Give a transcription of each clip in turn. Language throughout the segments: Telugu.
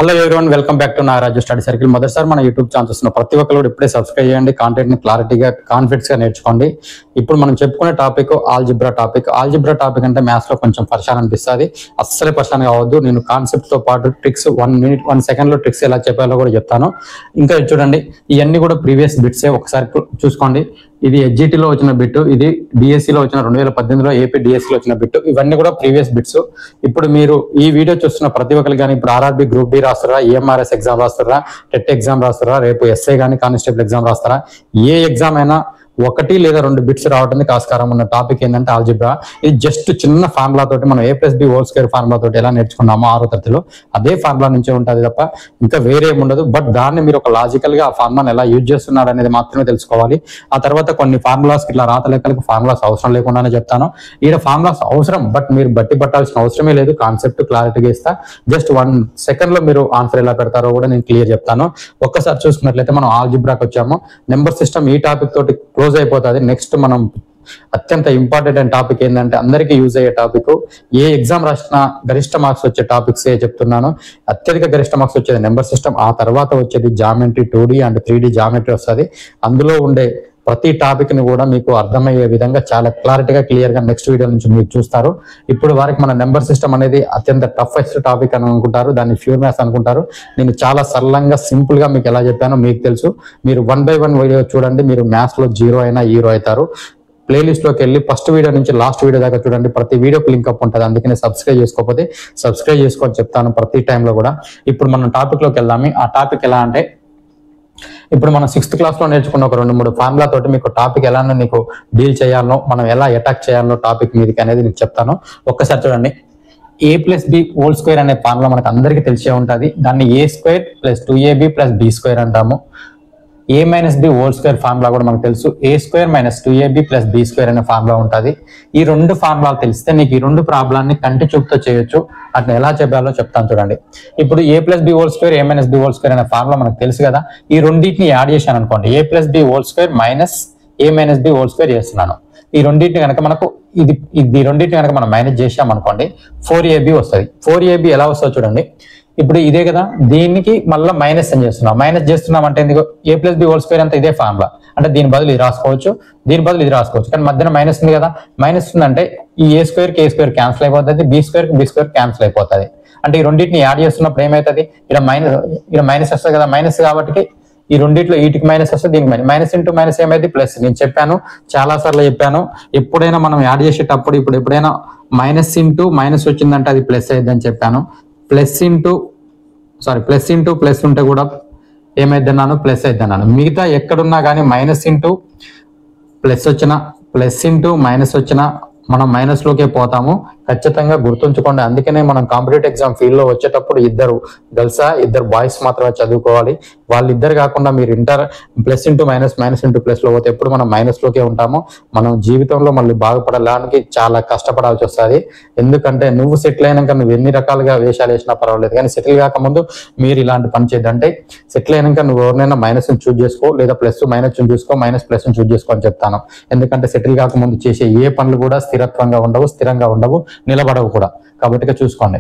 Hello everyone, welcome back to Nagaraju study circle. మొదటిసారి మన యూట్యూబ్ ఛానల్ చూస్తున్న ప్రతి ఒక్కరు కూడా ఇప్పుడే సబ్స్క్రైబ్ చేయండి. కాంటెంట్ ని క్లారిటీగా కాన్ఫిడెన్స్ గా నేర్చుకోండి. ఇప్పుడు మనం చెప్పుకునే topic algebra topic. Algebra topic అంటే మ్యాథ్స్ లో కొంచెం పరిశాన్ అనిపిస్తుంది. అస్సలే పరిశాన్ కావద్దు. నేను కాన్సెప్ట్ తో పాటు ట్రిక్స్ 1 సెకండ్ లో ట్రిక్స్ ఎలా చెప్పాలో కూడా చెప్తాను. ఇంకా చూడండి, ఇవన్నీ కూడా ప్రీవియస్ బిట్సే, ఒకసారి చూసుకోండి. ఇది ఎస్జిటిలో వచ్చిన బిట్, ఇది డిఎస్సిలో వచ్చిన 2018లో ఏపీ డిఎస్సిలో వచ్చిన బిట్. ఇవన్నీ కూడా ప్రీవియస్ బిట్స్. ఇప్పుడు మీరు ఈ వీడియో చూస్తున్న ప్రతి ఒక్కరు కానీ ఇప్పుడు ఆర్ఆర్బి గ్రూప్ డి రాస్తారా, ఈఎంఆర్ఎస్ ఎగ్జామ్ రాస్తారా, టెట్ ఎగ్జామ్ రాస్తారా, రేపు ఎస్ఐ కానీ కానిస్టేబుల్ ఎగ్జామ్ రాస్తారా, ఏ ఎగ్జామ్ అయినా 1 లేదా 2 బిట్స్ రావడానికి ఆస్కారం ఉన్న టాపిక్ ఏంటంటే ఆల్జిబ్రా. ఇది జస్ట్ చిన్న ఫార్ములా తోటి మనం a+b² ఫార్ములా తోటి ఎలా నేర్చుకున్నామో 6వ తరగతిలో అదే ఫార్ములా నుంచే ఉంటుంది తప్ప ఇంకా వేరే ఉండదు. బట్ దాన్ని మీరు ఒక లాజికల్ గా ఆ ఫార్ములాని ఎలా యూజ్ చేస్తున్నారు అనేది మాత్రమే తెలుసుకోవాలి. ఆ తర్వాత కొన్ని ఫార్ములాస్ ఇట్లా రాత లెక్కలకు ఫార్ములాస్ అవసరం లేకుండానే చెప్తాను. ఈడ ఫార్ములాస్ అవసరం, బట్ మీరు బట్టి పట్టాల్సిన అవసరమే లేదు. కాన్సెప్ట్ క్లారిటీగా ఇస్తా. జస్ట్ 1 సెకండ్ లో మీరు ఆన్సర్ ఎలా పెడతారో కూడా నేను క్లియర్ చెప్తాను. ఒక్కసారి చూసుకున్నట్లయితే మనం ఆల్జిబ్రాకి వచ్చాము. నెంబర్ సిస్టమ్ ఈ టాపిక్ తోటి క్లోజ్ అయిపోతుంది. నెక్స్ట్ మనం అత్యంత ఇంపార్టెంట్ అయిన టాపిక్ ఏంటంటే అందరికీ యూజ్ అయ్యే టాపిక్, ఏ ఎగ్జామ్ రాసినా గరిష్ట మార్క్స్ వచ్చే టాపిక్స్ చెప్తున్నాను. అత్యధిక గరిష్ట మార్క్స్ వచ్చేది నెంబర్ సిస్టమ్, ఆ తర్వాత వచ్చేది geometry 2D and 3D geometry వస్తుంది. అందులో ఉండే ప్రతి టాపిక్ ని కూడా మీకు అర్థమయ్యే విధంగా చాలా క్లారిటీగా క్లియర్ గా నెక్స్ట్ వీడియో నుంచి మీరు చూస్తారు. ఇప్పుడు వరకు మన నెంబర్ సిస్టమ్ అనేది అత్యంత టఫెస్ట్ టాపిక్ అని అనుకుంటారు, దాన్ని ప్యూర్ మ్యాథ్స్ అనుకుంటారు. నేను చాలా సరళంగా సింపుల్ గా మీకు ఎలా చెప్పానో మీకు తెలుసు. మీరు 1 by 1 వీడియో చూడండి, మీరు మ్యాథ్స్ లో 0 అయినా హీరో అవుతారు. ప్లేలిస్ట్ లోకి వెళ్ళి ఫస్ట్ వీడియో నుంచి లాస్ట్ వీడియో దాకా చూడండి. ప్రతి వీడియోకి లింక్ అప్ ఉంటుంది, అందుకని సబ్స్క్రైబ్ చేసుకోకపోతే సబ్స్క్రైబ్ చేసుకొని చెప్తాను ప్రతి టైంలో కూడా. ఇప్పుడు మనం టాపిక్ లోకి వెళ్దాము. ఆ టాపిక్ ఎలా అంటే, ఇప్పుడు మనం 6th క్లాస్ లో నేర్చుకున్న ఒక 2-3 ఫార్ములా తోటి మీకు టాపిక్ ఎలా నీకు డీల్ చేయాలో, మనం ఎలా అటాక్ చేయాలో టాపిక్ మీదకి అనేది నేను చెప్తాను. ఒక్కసారి చూడండి. a+b² అనే ఫార్ములా మనకు అందరికీ తెలిసే ఉంటుంది. దాన్ని a² + 2ab + b² అంటాము. a-b² ఫార్ములా కూడా మనకు తెలుసు. a² - 2ab + b² అనే ఫార్ములా ఉంటుంది. ఈ 2 ఫార్ములాలు తెలిస్తే నీకు ఈ 2 ప్రాబ్లాన్ని కంటి చూపుతో చేయొచ్చు. అట్లా ఎలా చెప్పాలో చెప్తాను చూడండి. ఇప్పుడు a+b² a-b² అనే ఫార్ములా మనకు తెలుసు కదా. ఈ రెండింటిని యాడ్ చేశాను అనుకోండి, a+b² - a-b² చేస్తున్నాను. ఈ రెండింటిని కనుక మనకు ఇది రెండింటిని కనుక మనం మైనస్ చేసాం అనుకోండి, 4ab వస్తుంది. 4ab ఎలా వస్తుందో చూడండి. ఇప్పుడు ఇదే కదా, దీనికి మళ్ళీ మైనస్ అని చేస్తున్నాం. మైనస్ చేస్తున్నాం అంటే ఎందుకు, a+b² అంతా ఇదే ఫార్ములా, అంటే దీని బదులు ఇది రాసుకోవచ్చు, దీని బదులు ఇది రాసుకోవచ్చు. కానీ మధ్యన మైనస్ ఉంది కదా, మైనస్ ఉందంటే ఈ a² కి a² క్యాన్సిల్ అయిపోతుంది, b² కి b² క్యాన్సిల్ అయిపోతుంది. అంటే ఈ రెండింటిని యాడ్ చేస్తున్నప్పుడు ఏమవుతుంది, ఇక్కడ మైనస్ వస్తుంది కదా, మైనస్ కాబట్టి ఈ రెండిట్లో వీటికి మైనస్ వస్తే దీనికి మైనస్ ఇంటూ మైనస్ ఏమైంది ప్లస్. నేను చెప్పాను, చాలా సార్లు చెప్పాను, ఎప్పుడైనా మనం యాడ్ చేసేటప్పుడు ఇప్పుడు ఎప్పుడైనా మైనస్ ఇంటూ మైనస్ వచ్చిందంటే అది ప్లస్ అయ్యిద్దని చెప్పాను. ప్లస్ ఇంటూ ప్లస్ ఉంటే కూడా ఏమైద్ది అన్నాను, ప్లస్ అయిద్ది అన్నాను. మిగతా ఎక్కడున్నా కానీ మైనస్ ఇంటూ ప్లస్ వచ్చినా, ప్లస్ ఇంటూ మైనస్ వచ్చినా మనం మైనస్ లోకే పోతాము. ఖచ్చితంగా గుర్తుంచుకోండి. అందుకనే మనం కాంపిటేటివ్ ఎగ్జామ్ ఫీల్డ్ లో వచ్చేటప్పుడు ఇద్దరు బాయ్స్ మాత్రమే చదువుకోవాలి. వాళ్ళిద్దరు కాకుండా మీరు inter plus into minus, minus into plus లో పోతే ఎప్పుడు మనం మైనస్ లోకే ఉంటాము. మనం జీవితంలో మళ్ళీ బాగుపడడానికి చాలా కష్టపడాల్సి వస్తుంది. ఎందుకంటే నువ్వు సెటిల్ అయినాక నువ్వు ఎన్ని రకాలుగా వేషాలు వేసినా పర్వాలేదు, కానీ సెటిల్ కాకముందు మీరు ఇలాంటి పని చేయద్దు. అంటే సెటిల్ అయినాక నువ్వు ఎవరినైనా మైనస్ చూజ్ చేసుకో, లేదా ప్లస్ మైనస్ చూసుకో, మైనస్ ప్లస్ చూజ్ చేసుకో అని చెప్తాను. ఎందుకంటే సెటిల్ కాకముందు చేసే ఏ పనులు కూడా స్థిరంగా ఉండవు, నిలబడవు కూడా. కాబట్టి చూసుకోండి.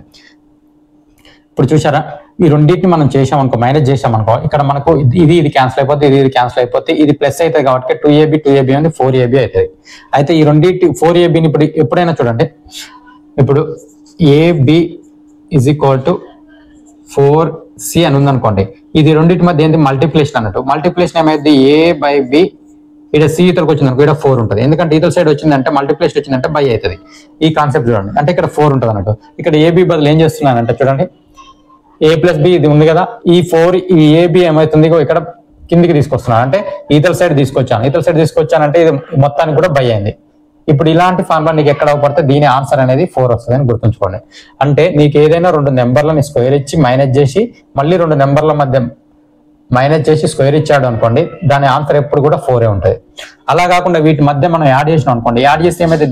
ఇప్పుడు చూసారా, ఈ రెండింటిని మనం చేసామనుకో, మైనస్ చేసామనుకో, ఇక్కడ మనకు ఇది క్యాన్సిల్ అయిపోతే, ఇది క్యాన్సిల్ అయిపోతే, ఇది ప్లస్ అవుతుంది కాబట్టి 2ab అనేది 4ab అవుతుంది. అయితే ఈ రెండింటి 4abని ఇప్పుడు ఎప్పుడైనా చూడండి, ఇప్పుడు ab = 4c అని ఉందనుకోండి. ఇది రెండింటి మధ్య ఏంటి, మల్టిప్లికేషన్ అన్నట్టు. మల్టిప్లికేషన్ ఏమైంది, a/b, ఇక్కడ సి ఇతరకు వచ్చింది అనుకో, ఇక్కడ 4 ఉంటుంది. ఎందుకంటే ఇతర సైడ్ వచ్చిందంటే మల్టిప్లికేషన్ వచ్చిందంటే బై అవుతుంది. ఈ కాన్సెప్ట్ చూడండి. అంటే ఇక్కడ 4 ఉంటుంది అన్నట్టు. ఇక్కడ ఏబి బదులు ఏం చేస్తున్నానంటే చూడండి, a+b ఇది ఉంది కదా, ఈ ab ఏమవుతుంది, ఇక్కడ కిందికి తీసుకొస్తున్నాను. అంటే ఇతర సైడ్ తీసుకొచ్చానంటే ఇది మొత్తానికి కూడా బై అయింది. ఇప్పుడు ఇలాంటి ఫార్ములా నీకు ఎక్కడ అవపడితే దీని ఆన్సర్ అనేది 4 వస్తుంది అని గుర్తుంచుకోండి. అంటే నీకు ఏదైనా 2 నెంబర్లని స్క్వేర్ ఇచ్చి మైనస్ చేసి మళ్ళీ 2 నెంబర్ల మధ్య మైనస్ చేసి స్క్వేర్ ఇచ్చాడు అనుకోండి, దాని ఆన్సర్ ఎప్పుడు కూడా 4 ఉంటుంది. అలా కాకుండా వీటి మధ్య మనం యాడ్ చేసినాం అనుకోండి, యాడ్ చేస్తే ఏమైతే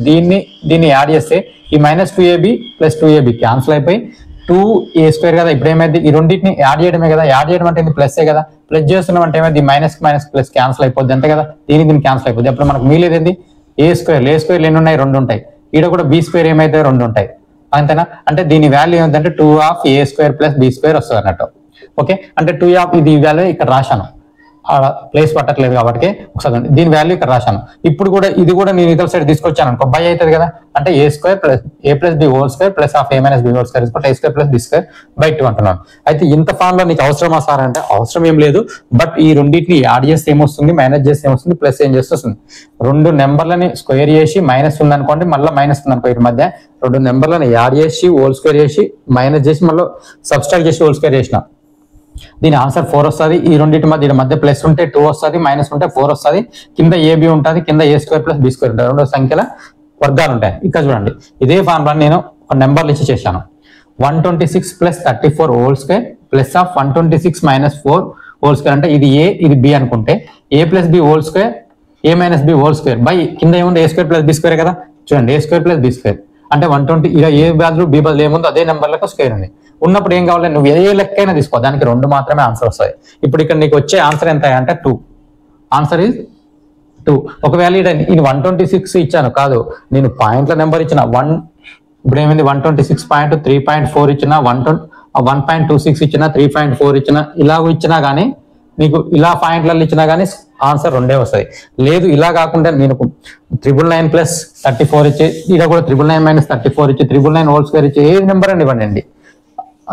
దీన్ని యాడ్ చేస్తే ఈ -2ab + 2ab క్యాన్సిల్ అయిపోయి 2a² కదా. ఇప్పుడు ఏమైంది, ఈ రెండింటిని యాడ్ చేయడమే కదా, యాడ్ చేయడం అంటే ఇది ప్లస్ే కదా, ప్లస్ చేస్తున్నాం అంటే ఏమైంది, మైనస్ ప్లస్ క్యాన్సిల్ అయిపోద్ది అంతే కదా, దీన్ని క్యాన్సిల్ అయిపోద్ది. అప్పుడు మనకు మిగిలేది a² ఎన్ని ఉన్నాయి, 2 ఉంటాయి. ఈడ కూడా b² ఏమైతే 2 ఉంటాయి. అంతేనా? అంటే దీని వాల్యూ ఏంటంటే 2 of a² + b² వస్తుంది అన్నట్టు. ఓకే, అంటే 2 ఆఫ్ ఇది వాల్యూ ఇక్కడ రాశాను, ప్లేస్ పట్టట్లేదు కాబట్టి ఒకసారి దీని వాల్యూ ఇక్కడ రాశాను. ఇప్పుడు కూడా ఇది కూడా నేను ఇతర సైడ్ తీసుకొచ్చాను అనుకో, బై అవుతుంది కదా, అంటే a square plus a plus b whole square plus of a minus b whole square a square plus b square by 2 అంటున్నాను. అయితే ఇంత ఫామ్ లో నీకు అవసరమా సార్ అంటే అవసరం ఏం లేదు. బట్ ఈ రెండింటిని యాడ్ చేస్తే ఏమొస్తుంది, మైనస్ చేస్తే ఏమొస్తుంది, ప్లస్ ఏం చేస్తే వస్తుంది. రెండు నెంబర్లని స్క్వేర్ చేసి మైనస్ ఉందనుకోండి, మళ్ళీ మైనస్ ఉందనుకో, వీటి మధ్య రెండు నెంబర్లను యాడ్ చేసి హోల్ స్క్వేర్ చేసి మైనస్ చేసి మళ్ళీ సబ్స్ట్రాక్ట్ చేసి హోల్ స్క్వేర్ చేసిన, దీని ఆన్సర్ 4 వస్తుంది. ఈ రెండింటి మధ్య ప్లస్ ఉంటే 2 వస్తుంది, మైనస్ ఉంటే 4 వస్తుంది. కింద ఏబి ఉంటుంది, కింద a square plus b square ఉంటుంది. రెండు సంఖ్యల వర్గాలు ఉంటాయి. ఇక్కడ చూడండి, ఇదే ఫార్ములా నేను ఒక నెంబర్లు ఇచ్చి చేశాను. 126 plus 34 whole square plus of 126 minus 4 whole square, అంటే ఇది a ఇది b అనుకుంటే a plus b whole square a minus b whole square by కింద ఏముంది a square plus b square కదా. చూడండి, a square plus b square అంటే 120, ఇక ఏ బదులు b బదులు ఏముందో అదే నెంబర్లకు స్క్వేర్ ఉంది. ఉన్నప్పుడు ఏం కావాలి, నువ్వు ఏ లెక్కైనా తీసుకో, దానికి 2 మాత్రమే ఆన్సర్ వస్తాయి. ఇప్పుడు ఇక్కడ నీకు వచ్చే ఆన్సర్ ఎంత అంటే 2, ఆన్సర్ ఈజ్ 2. ఒకవేళ ఇది 126 ఇచ్చాను కాదు, నేను పాయింట్ల నెంబర్ ఇచ్చిన 1, ఇప్పుడు ఏమైంది 126.3.4 ఇచ్చిన, 1.26 ఇచ్చిన, 3.4 ఇచ్చిన, ఇలా ఇచ్చినా కానీ నీకు ఇలా పాయింట్లలో ఇచ్చినా కానీ ఆన్సర్ 2 వస్తాయి. లేదు ఇలా కాకుండా నేను 999 ప్లస్ 34 ఇచ్చి, ఇలా కూడా 999 మైనస్ 34 ఇచ్చి, 999 హోల్ స్క్వేర్ ఇచ్చి ఏ నెంబర్ అని ఇవ్వండి,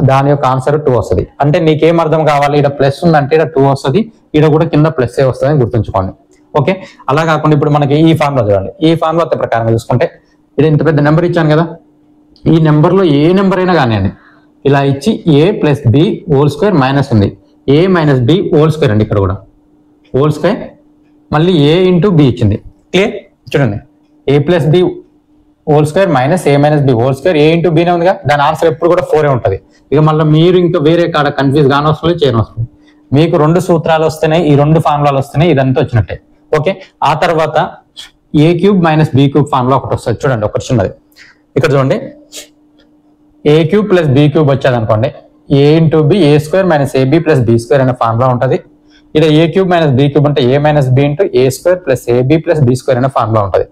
దాని యొక్క ఆన్సర్ 2 వస్తుంది. అంటే నీకేం అర్థం కావాలి, ఇక్కడ ప్లస్ ఉందంటే ఇక్కడ 2 వస్తుంది, ఇక్కడ కూడా కింద ప్లస్ ఏ వస్తుంది అని గుర్తుంచుకోండి. ఓకే, అలా కాకుండా ఇప్పుడు మనకి ఈ ఫార్ములా చూడండి, ఈ ఫార్ములా ప్రకారంగా చూసుకుంటే ఇది ఇంత పెద్ద నెంబర్ ఇచ్చాను కదా, ఈ నెంబర్లో ఏ నెంబర్ అయినా కానివ్వండి, ఇలా ఇచ్చి a plus b whole square minus ఉంది, a minus b whole square అండి, ఇక్కడ కూడా హోల్ స్క్వేర్ మళ్ళీ a ఇంటూ b ఇచ్చింది. క్లియర్, చూడండి a plus b whole square minus a minus b whole square a into bనే ఉందిగా, దాని ఆన్సర్ ఎప్పుడు కూడా 4 ఉంటుంది. ఇక మళ్ళీ మీరు ఇంకా వేరే కాడ కన్ఫ్యూజ్ కాని వస్తుంది, చేయని వస్తుంది. మీకు 2 సూత్రాలు వస్తున్నాయి, ఈ 2 ఫార్ములాలు వస్తున్నాయి, ఇదంతా వచ్చినట్టే. ఓకే, ఆ తర్వాత a cube minus b cube formula ఒకటి వస్తుంది. చూడండి, ఒకటి చిన్నది ఇక్కడ చూడండి, a cube plus b cube వచ్చేది అనుకోండి, a into b a square minus ab plus b square అనే ఫార్ములా ఉంటుంది. ఇక్కడ a cube minus b cube అంటే a minus b into a square plus ab plus b square అనే ఫార్ములా ఉంటుంది.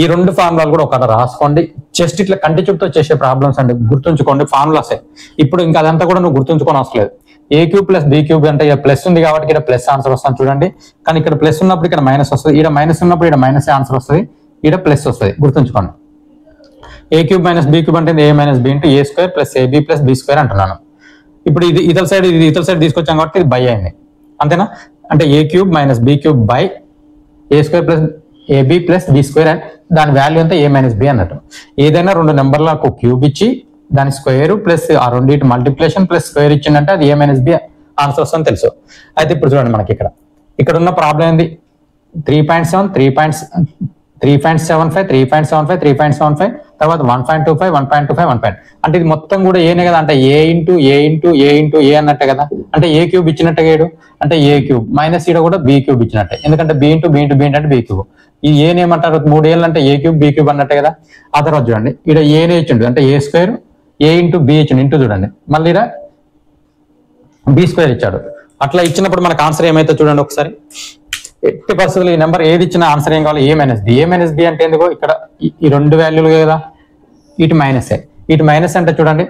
ఈ 2 ఫార్ములాలు కూడా ఒక రాసుకోండి. జస్ట్ ఇట్లా కంటి చూపుతో చేసే ప్రాబ్లమ్స్ అండి, గుర్తుంచుకోండి ఫార్ములాసే. ఇప్పుడు ఇంకా అదంతా కూడా నువ్వు గుర్తుంచుకొని అవసరం లేదు. a cube plus b cube అంటే ఇక్కడ ప్లస్ ఉంది కాబట్టి ఇక్కడ ప్లస్ ఆన్సర్ వస్తుంది చూడండి, కానీ ఇక్కడ ప్లస్ ఉన్నప్పుడు ఇక్కడ మైనస్ వస్తుంది, ఇక్కడ మైనస్ ఉన్నప్పుడు ఇక్కడ మైనస్ ఆన్సర్ వస్తుంది, ఇక్కడ ప్లస్ వస్తుంది, గుర్తుంచుకోండి. a cube minus b cube అంటే a minus b into a square plus ab plus b square అంటున్నాను. ఇప్పుడు ఇది ఇతర సైడ్ తీసుకొచ్చాం కాబట్టి ఇది బై అయింది, అంతేనా. అంటే a cube minus b cube by a square plus ab plus b square and దాని వాల్యూ అంతా a మైనస్ b అన్నట్టు. ఏదైనా 2 నెంబర్లకు క్యూబ్ ఇచ్చి దాని స్క్వేర్ ప్లస్ ఆ రెండింటి మల్టిప్లికేషన్ ప్లస్ స్క్వేర్ ఇచ్చిందంటే అది a మైనస్ b ఆన్సర్ వస్తుందని తెలుసు. అయితే ఇప్పుడు చూడండి, మనకి ఇక్కడ ఉన్న ప్రాబ్లం ఏంది, 3.7 3.75 3.75 3.75 తర్వాత 1.25 1.25 1. అంటే ఇది మొత్తం కూడా ఏనే కదా, అంటే a into a into a into a అన్నట్టే కదా, అంటే a క్యూబ్ ఇచ్చినట్టే ఏడు, అంటే a క్యూబ్ మైనస్ ఇక్కడ కూడా b క్యూబ్ ఇచ్చినట్టే, ఎందుకంటే b into b into b అంటే b క్యూబ్. ఈ ఏనేమంటారు 3 ఏళ్ళు అంటే a క్యూబ్ b క్యూబ్ అన్నట్టే కదా. ఆ తర్వాత చూడండి, ఇక్కడ ఏనే ఇచ్చిండు అంటే a square a into b ఇచ్చిండు ఇంటూ చూడండి, మళ్ళీ ఇక్కడ b స్క్వేర్ ఇచ్చాడు. అట్లా ఇచ్చినప్పుడు మనకు ఆన్సర్ ఏమైతే చూడండి ఒకసారి. ఎట్టి పరిస్థితులు ఈ నెంబర్ ఏది ఇచ్చిన ఆన్సర్ ఏం కావాలి, a మైనస్ b అంటే ఎందుకో ఇక్కడ ఈ 2 వాల్యూలు కదా, ఇటు మైనస్ ఇటు మైనస్ అంటే చూడండి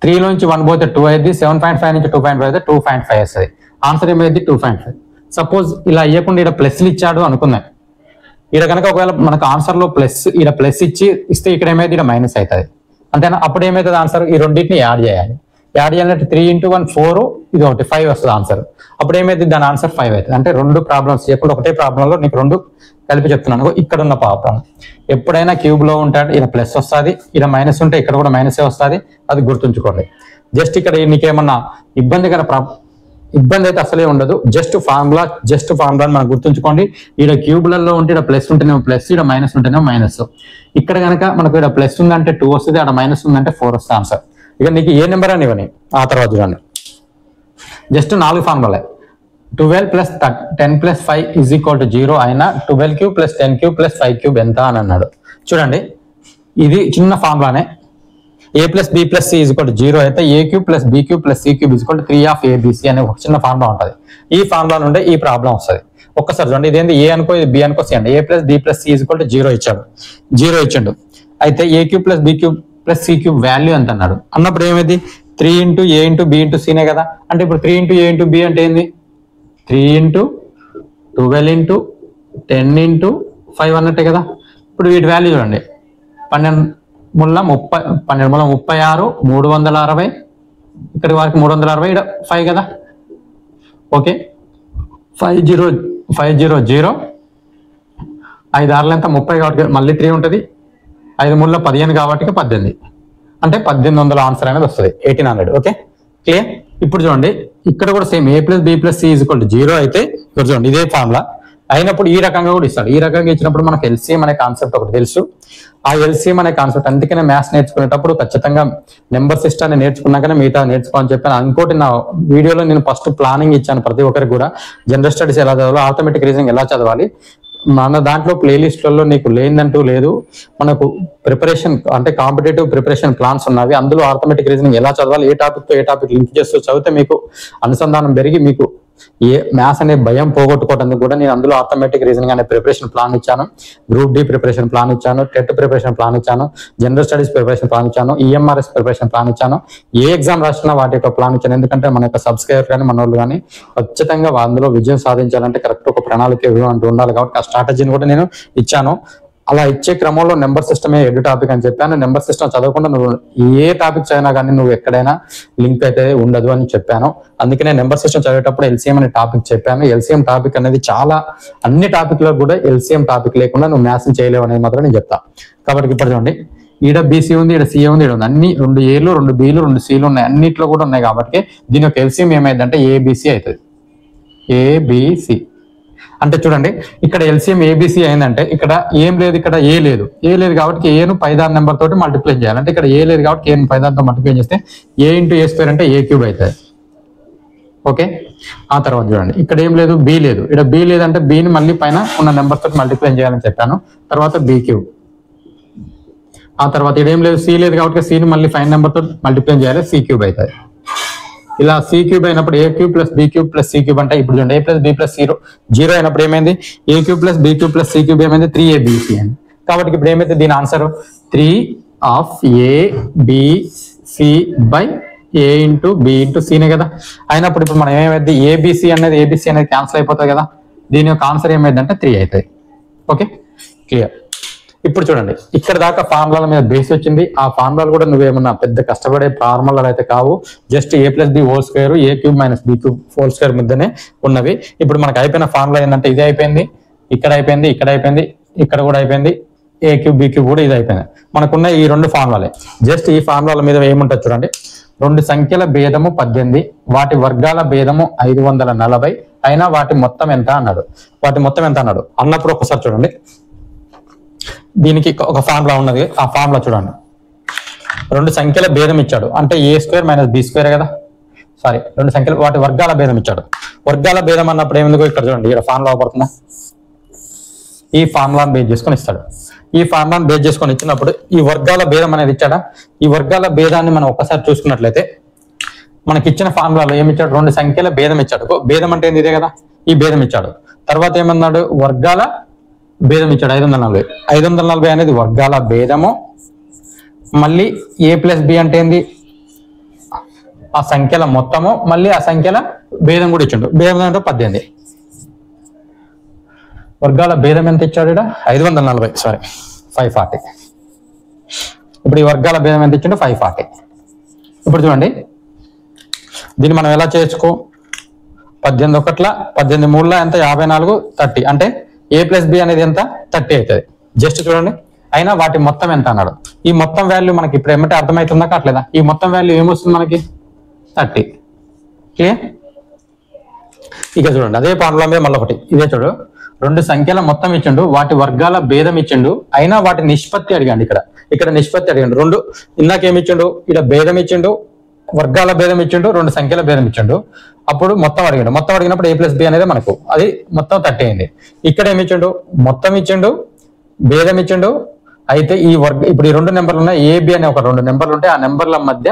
3 నుంచి 1 పోతే 2 అయింది, 7.5 నుంచి 2.5 అయితే 2.5 వస్తుంది. ఆన్సర్ ఏమైంది 2.5. సపోజ్ ఇలా ఇవ్వకుండా ఇక్కడ ప్లస్లు ఇచ్చాడు అనుకుందాం, ఇక్కడ కనుక ఒకవేళ మనకు ఆన్సర్ లో ప్లస్ ఇస్తే ఇక్కడ ఏమైంది ఇక్కడ మైనస్ అవుతుంది, అంతేనా. అప్పుడు ఏమవుతుంది ఆన్సర్, ఈ రెండింటిని యాడ్ చేయాలి. యాడ్ చేయాలంటే 3 into 1 4, ఇది ఒకటి 5 వస్తుంది ఆన్సర్. అప్పుడు ఏమైంది దాని ఆన్సర్ 5 అవుతుంది. అంటే 2 ప్రాబ్లమ్స్ చెప్పకుండా ఒకటే ప్రాబ్లంలో నీకు 2 కలిపి చెప్తున్నాను. ఇక్కడ ఉన్న ప్రాబ్లం ఎప్పుడైనా క్యూబ్ లో ఉంటాడు, ఇలా ప్లస్ వస్తుంది, ఇలా మైనస్ ఉంటే ఇక్కడ కూడా మైనసే వస్తుంది, అది గుర్తుంచుకోండి. జస్ట్ ఇక్కడ నీకేమన్నా ఇబ్బంది అయితే అసలే ఉండదు, జస్ట్ ఫార్ములా మనం గుర్తుంచుకోండి. ఇక్కడ క్యూబ్లలో ఉంటే ఇక్కడ ప్లస్ ఉంటేనేమో ప్లస్, ఇక్కడ మైనస్ ఉంటేనేమో మైనస్. ఇక్కడ కనుక మనకు ఇక్కడ ప్లస్ ఉందంటే 2 వస్తుంది, అక్కడ మైనస్ ఉందంటే 4 వస్తుంది ఆన్సర్. ఇక నీకు ఏ నెంబర్ అని ఇవ్వని. ఆ తర్వాత చూడండి, just 4 formula 12 plus 10 plus 5 is equal to 0 అయినా 12 cube plus 10 cube plus 5 cube ఎంత అని అన్నాడు. చూడండి, ఇది చిన్న ఫార్ములానే. a plus b plus c is equal to 0 అయితే a cube plus b cube plus c cube is equal to 3 of abc అనే ఒక చిన్న ఫార్ములా ఉంటుంది. ఈ ఫార్ములా నుండి ఈ ప్రాబ్లం వస్తుంది. ఒక్కసారి చూడండి, ఇదేంటి a అనుకో, ఇది b అనుకో, c అండి. a plus b plus c is equal to 0 ఇచ్చాడు. అయితే a cube plus b cube plus c cube value ఎంత అన్నాడు. అన్నప్పుడు ఏమైంది 3 ఇంటూ ఏ ఇంటూ బి ఇంటూ సీనే కదా. అంటే ఇప్పుడు 3 ఇంటూ ఏ ఇంటూ బి అంటే ఏంది 3 ఇంటూ 12 ఇంటూ 10 ఇంటూ 5 అన్నట్టే కదా. ఇప్పుడు వీటి వాల్యూ చూడండి 12 ముళ్ళ 36 360 ఇక్కడి వరకు 360 ఇక్కడ 5 కదా. ఓకే 500 5 6 ఎంత 30 కాబట్టి మళ్ళీ 3 ఉంటుంది. 5 ముళ్ళ 15 కాబట్టి 18 అంటే 1800 ఆన్సర్ అనేది వస్తుంది 1800. Okay clear. ఇప్పుడు చూడండి ఇక్కడ కూడా same a plus B plus C is equal to 0 అయితే ఇక్కడ చూడండి ఇదే ఫార్ములా అయినప్పుడు ఈ రకంగా కూడా ఇస్తాడు. ఈ రకంగా ఇచ్చినప్పుడు మనకు ఎల్సిఎం అనే కాన్సెప్ట్ ఒకటి తెలుసు. ఆ ఎల్సిఎం అనే కాన్సెప్ట్ అందుకనే మ్యాథ్స్ నేర్చుకునేటప్పుడు ఖచ్చితంగా నెంబర్ సిస్టాన్ని నేర్చుకున్నాకనే మిగతా నేర్చుకోవాలని చెప్పాను. ఇంకోటి నా వీడియోలో నేను ఫస్ట్ ప్లానింగ్ ఇచ్చాను ప్రతి ఒక్కరికి కూడా జనరల్ స్టడీస్ ఎలా చదవాలి, ఆర్థమెటిక్ రీజనింగ్ ఎలా చదవాలి. మన దాంట్లో ప్లేలిస్ట్లలో నీకు లేదంటూ లేదు. మనకు ప్రిపరేషన్ అంటే కాంపిటేటివ్ ప్రిపరేషన్ ప్లాన్స్ ఉన్నవి. అందులో ఆర్థమెటిక్ రీజనింగ్ ఎలా చదవాలి, ఏ టాపిక్తో ఏ టాపిక్ లింక్ చేస్తూ చదివితే మీకు అనుసంధానం పెరిగి మీకు ఏ మ్యాథ్స్ అనే భయం పోగొట్టుకోవడానికి కూడా నేను అందులో ఆర్థమెటిక్ రీజనింగ్ అనే ప్రిపరేషన్ ప్లాన్ ఇచ్చాను. గ్రూప్ డి ప్రిపరేషన్ ప్లాన్ ఇచ్చాను, టెట్ ప్రిపరేషన్ ప్లాన్ ఇచ్చాను, జనరల్ స్టడీస్ ప్రిపరేషన్ ప్లాన్ ఇచ్చాను, ఈఎంఆర్ఎస్ ప్రిపరేషన్ ప్లాన్ ఇచ్చాను. ఏ ఎగ్జామ్ రాసినా వాటి యొక్క ప్లాన్ ఇచ్చాను. ఎందుకంటే మన యొక్క సబ్స్క్రైబర్ కానీ మన వాళ్ళు కానీ ఖచ్చితంగా అందులో విజయం సాధించాలంటే కరెక్ట్ ఒక ప్రణాళిక అంటూ ఉండాలి. కాబట్టి ఆ స్ట్రాటజీని కూడా నేను ఇచ్చాను. అలా ఇచ్చే క్రమంలో నెంబర్ సిస్టమే ఎడ్ టాపిక్ అని చెప్పాను. నెంబర్ సిస్టమ్ చదవకుండా నువ్వు ఏ టాపిక్ చదివినా కానీ నువ్వు ఎక్కడైనా లింక్ అయితే ఉండదు అని చెప్పాను. అందుకనే నెంబర్ సిస్టమ్ చదివేటప్పుడు ఎల్సిఎం అనే టాపిక్ చెప్పాను. ఎల్సిఎం టాపిక్ అనేది చాలా అన్ని టాపిక్లో కూడా ఎల్సిఎం టాపిక్ లేకుండా నువ్వు మ్యాథ్స్ చేయలేవు అనేది మాత్రం నేను చెప్తాను. కాబట్టి ఇప్పుడు చూడండి ఈడ బీసీ ఉంది, ఈడ సిఏ ఉంది, ఈడ ఉంది. అన్ని 2 ఏలు 2 బీలు 2 సీలు ఉన్నాయి. అన్నిట్లో కూడా ఉన్నాయి. కాబట్టి దీని యొక్క ఎల్సిఎం ఏమైందంటే ఏబిసి అవుతుంది. ఏబిసి అంటే చూడండి ఇక్కడ ఎల్సిఎం ఏబిసి అయిందంటే ఇక్కడ ఏం లేదు, ఇక్కడ ఏ లేదు కాబట్టి ఏను పైదార్ నెంబర్ తోటి మల్టిప్లై చేయాలి. అంటే ఇక్కడ ఏ లేదు కాబట్టి ఏను పైదార్తో మల్టిప్లై చేస్తే ఏ ఇంటూ ఏ స్క్వేర్ అంటే ఏ క్యూబ్ అవుతుంది. ఓకే ఆ తర్వాత చూడండి ఇక్కడ ఏం లేదు, బి లేదు. ఇక్కడ బి లేదంటే బిని మళ్ళీ పైన ఉన్న నెంబర్ తోటి మల్టిప్లై చేయాలని చెప్పాను. తర్వాత బి క్యూబ్. ఆ తర్వాత ఇక్కడ ఏం లేదు, సి లేదు కాబట్టి సిని మళ్ళీ 5 నెంబర్ తోటి మల్టిప్లై చేయాలి, సి క్యూబ్ అవుతుంది. ఇలా సి క్యూబ్ అయినప్పుడు A cube plus B cube plus C cube అంటే ఇప్పుడు చూడండి ఏ ప్లస్ బి ప్లస్ 0 అయినప్పుడు ఏమైంది A cube plus B cube plus C cube ఏమైంది 3abc అని. కాబట్టి ఇప్పుడు ఏమైతే దీని answer 3 of ABC by A into B into సినే కదా. అయినప్పుడు ఇప్పుడు మనం ఏమైంది ఏబిసి అనేది క్యాన్సిల్ అయిపోతుంది కదా. దీని యొక్క ఆన్సర్ ఏమైందంటే 3 అవుతుంది. Okay clear. ఇప్పుడు చూడండి ఇక్కడ దాకా ఫార్ములాల మీద బేస్ వచ్చింది. ఆ ఫార్ములాలు కూడా నువ్వేమన్నా పెద్ద కష్టపడే ఫార్ములాలు అయితే కావు. Just A plus B whole square A cube minus B cube whole square మీదనే ఉన్నవి. ఇప్పుడు మనకు అయిపోయిన ఫార్ములా ఏంటంటే ఇదే అయిపోయింది, ఇక్కడ అయిపోయింది, ఇక్కడ అయిపోయింది, ఇక్కడ కూడా అయిపోయింది. ఏ క్యూబ్ బి క్యూబ్ కూడా ఇది అయిపోయింది. మనకున్న ఈ 2 ఫార్ములాలే. జస్ట్ ఈ ఫార్ములాల మీద ఏముంటుంది చూడండి 2 సంఖ్యల భేదము 18, వాటి వర్గాల భేదము 540 అయినా వాటి మొత్తం ఎంత అన్నాడు. అన్నప్పుడు ఒకసారి చూడండి దీనికి ఒక ఫార్ములా ఉన్నది. ఆ ఫార్ములా చూడండి 2 సంఖ్యల భేదం ఇచ్చాడు అంటే ఏ స్క్వేర్ మైనస్ బి స్క్వేర్ కదా. సారీ 2 సంఖ్యలు వాటి వర్గాల భేదం ఇచ్చాడు. వర్గాల భేదం అన్నప్పుడు ఏముందో ఇక్కడ చూడండి ఇక్కడ ఫార్ములా పడుతుందా. ఈ ఫార్ములాను బేస్ చేసుకొని ఇస్తాడు. ఈ ఫార్ములాను బేస్ చేసుకొని ఇచ్చినప్పుడు ఈ వర్గాల భేదం అనేది ఇచ్చాడా. ఈ వర్గాల భేదాన్ని మనం ఒక్కసారి చూసుకున్నట్లయితే మనకి ఇచ్చిన ఫార్ములాలో ఏమి ఇచ్చాడు 2 సంఖ్యల భేదం ఇచ్చాడు. భేదం అంటే ఏంది ఇదే కదా. ఈ భేదం ఇచ్చాడు. తర్వాత ఏమన్నాడు వర్గాల భేదం ఇచ్చాడు 540 అనేది వర్గాల భేదము. మళ్ళీ ఏ ప్లస్ బి అంటే ఏంది ఆ సంఖ్యల మొత్తము, మళ్ళీ ఆ సంఖ్యల భేదం కూడా ఇచ్చాడు. భేదం అంటే 18. వర్గాల భేదం ఎంత ఇచ్చాడు ఇక్కడ 540 సారీ 540. ఇప్పుడు ఈ వర్గాల భేదం ఎంత ఇచ్చాడు 540. ఇప్పుడు చూడండి దీన్ని మనం ఎలా చేసుకో 18 ఒకట్ల 18 3 ఎంత 54 30 అంటే ఏ ప్లస్ బి అనేది ఎంత 30 అవుతుంది. జస్ట్ చూడండి అయినా వాటి మొత్తం ఎంత అన్నాడు. ఈ మొత్తం వాల్యూ మనకి ఇప్పుడు ఏమంటే అర్థమవుతుందా కావట్లేదా. ఈ మొత్తం వాల్యూ ఏమొస్తుంది మనకి 30. క్లియర్. ఇక చూడండి అదే ఫార్ములా మీద మళ్ళీ ఒకటి ఇదే చూడు 2 సంఖ్యల మొత్తం ఇచ్చిండు, వాటి వర్గాల భేదం ఇచ్చిండు, అయినా వాటి నిష్పత్తి అడిగాడు. ఇక్కడ నిష్పత్తి అడిగాడు. 2 ఇందాకేమిచ్చిండు ఇక్కడ భేదం ఇచ్చిండు, వర్గాల భేదం ఇచ్చిండు, 2 సంఖ్యల భేదం ఇచ్చిండు. అప్పుడు మొత్తం అడిగాడు. మొత్తం అడిగినప్పుడు ఏ ప్లస్ బి అనేది మనకు అది మొత్తం 30 అయింది. ఇక్కడ ఏమి ఇచ్చిండు మొత్తం ఇచ్చిండు, భేదం ఇచ్చిండు. అయితే ఈ ఇప్పుడు ఈ 2 నెంబర్లు ఉన్నాయి. ఏబి అనే ఒక 2 నెంబర్లు ఉంటాయి. ఆ నెంబర్ల మధ్య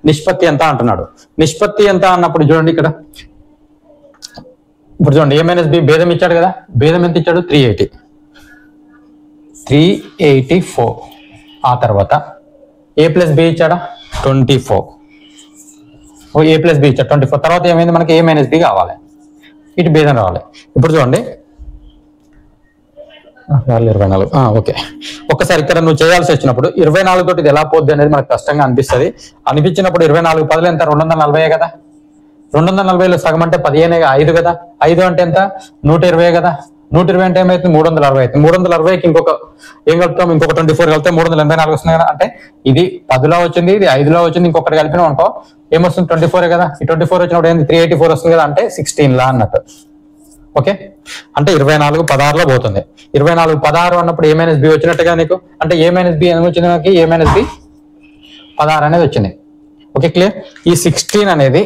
నిష్పత్తి ఎంత అంటున్నాడు. నిష్పత్తి ఎంత అన్నప్పుడు చూడండి ఇక్కడ ఇప్పుడు చూడండి ఏ మైనస్ బి భేదం ఇచ్చాడు కదా. భేదం ఎంత ఇచ్చాడు 384. ఆ తర్వాత ఏ ప్లస్ బి ఇచ్చాడా 24. ఏ ప్లస్ బి ఇచ్చాడు 24. తర్వాత ఏమైంది మనకి ఏ మైనస్ బి కావాలి, ఇటు భేదం రావాలి. ఇప్పుడు చూడండి 24. ఓకే, ఒక్కసారి ఇక్కడ నువ్వు చేయాల్సి వచ్చినప్పుడు 24 తోటి ఇది ఎలా పోద్ది అనేది మనకు కష్టంగా అనిపిస్తుంది. అనిపించినప్పుడు 24 10 ఎంత 240 కదా. 240లో సగం అంటే 15 5 కదా. 5 అంటే ఎంత 120 కదా. 120 అంటే ఏమైతుంది 360 అవుతుంది. 360కి ఇంకొక ఏం కలుపుతాం, ఇంకొక 24 కలిపితే 384 వస్తుంది కదా. అంటే ఇది 10లో వచ్చింది, ఇది 5లో వచ్చింది, ఇంకొకటి కలిపినాం అనుకో ఏమొస్తుంది 24 కదా. ఈ 24 వచ్చినప్పుడు ఏంది 384 వస్తుంది కదా, అంటే 16 లా అన్నట్టు. ఓకే, అంటే 24 16లో పోతుంది. 24 16 అన్నప్పుడు ఏ మైనస్ బి వచ్చినట్టుగా నీకు, అంటే ఏ మైనస్ బి ఏమి వచ్చింది మనకి, ఏ మైనస్ బి 16 అనేది వచ్చింది. Okay clear. ఈ 16 అనేది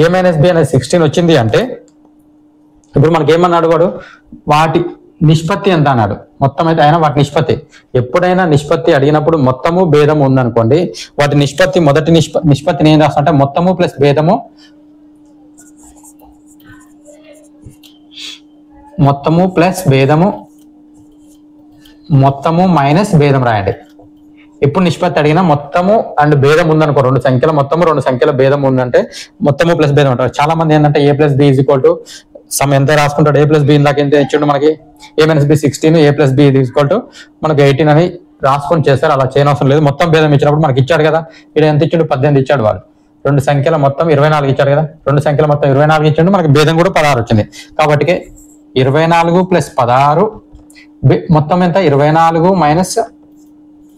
ఏ మైనస్ బి అనేది 16 వచ్చింది అంటే ఇప్పుడు మనకి ఏమన్నాడు వాడు, వాటి నిష్పత్తి ఎంత అన్నాడు. మొత్తం అయితే ఆయన వాటి నిష్పత్తి, ఎప్పుడైనా నిష్పత్తి అడిగినప్పుడు మొత్తము భేదము ఉందనుకోండి, వాటి నిష్పత్తి మొదటి నిష్పత్తిని ఏం రాస్తా అంటే మొత్తము ప్లస్ భేదము, మొత్తము ప్లస్ భేదము, మొత్తము మైనస్ భేదం రాయండి. ఎప్పుడు నిష్పత్తి అడిగినా మొత్తము అండ్ భేదం ఉందనుకో, రెండు సంఖ్యల మొత్తము రెండు సంఖ్యల భేదం ఉందంటే మొత్తము ప్లస్ భేదం అంటారు. చాలా మంది ఏంటంటే A plus B is equal to sum ఎంత రాసుకుంటాడు, ఏ ప్లస్ బి ఇందాక ఎంత ఇచ్చిండు మనకి, A minus B 16, A plus B is equal to మనకి 18 అని రాసుకొని చేస్తారు. అలా చేయనవసరం లేదు. మొత్తం భేదం ఇచ్చినప్పుడు మనకి ఇచ్చాడు కదా, ఇక్కడ ఎంత ఇచ్చిండు 18 ఇచ్చాడు వాడు. రెండు సంఖ్యల మొత్తం 24 ఇచ్చాడు కదా, రెండు సంఖ్యల మొత్తం 24 ఇచ్చాడు, మనకి భేదం కూడా 16 వచ్చింది. కాబట్టి 24 ప్లస్ 16 మొత్తం ఎంత 24 మైనస్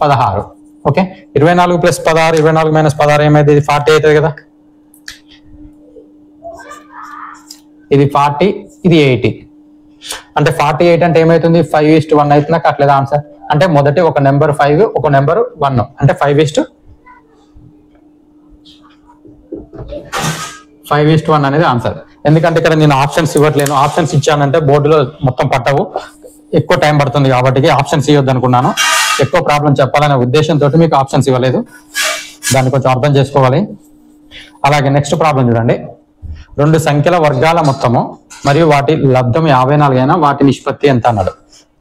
16. ఓకే, 24 ప్లస్ 16 24 మైనస్ 16 ఏమైతే ఇది 40 అవుతుంది కదా. ఇది 40 ఇది 80 అంటే 48 అంటే ఏమైతుంది 5:1 అవుతుందా కావట్లేదు ఆన్సర్. అంటే మొదటి ఒక నెంబర్ 5 ఒక నెంబర్ 1 అంటే 5:1 అనేది ఆన్సర్. ఎందుకంటే ఇక్కడ నేను ఆప్షన్స్ ఇవ్వట్లేను. ఆప్షన్స్ ఇచ్చానంటే బోర్డులో మొత్తం పట్టవు, ఎక్కువ టైం పడుతుంది కాబట్టి ఆప్షన్స్ ఇవ్వద్దు అనుకున్నాను. ఎక్కువ ప్రాబ్లం చెప్పాలనే ఉద్దేశంతో మీకు ఆప్షన్స్ ఇవ్వలేదు, దాన్ని కొంచెం అర్థం చేసుకోవాలి. అలాగే నెక్స్ట్ ప్రాబ్లం చూడండి. రెండు సంఖ్యల వర్గాల మొత్తము మరియు వాటి లబ్ధం 54 అయినా వాటి నిష్పత్తి ఎంత అన్నాడు.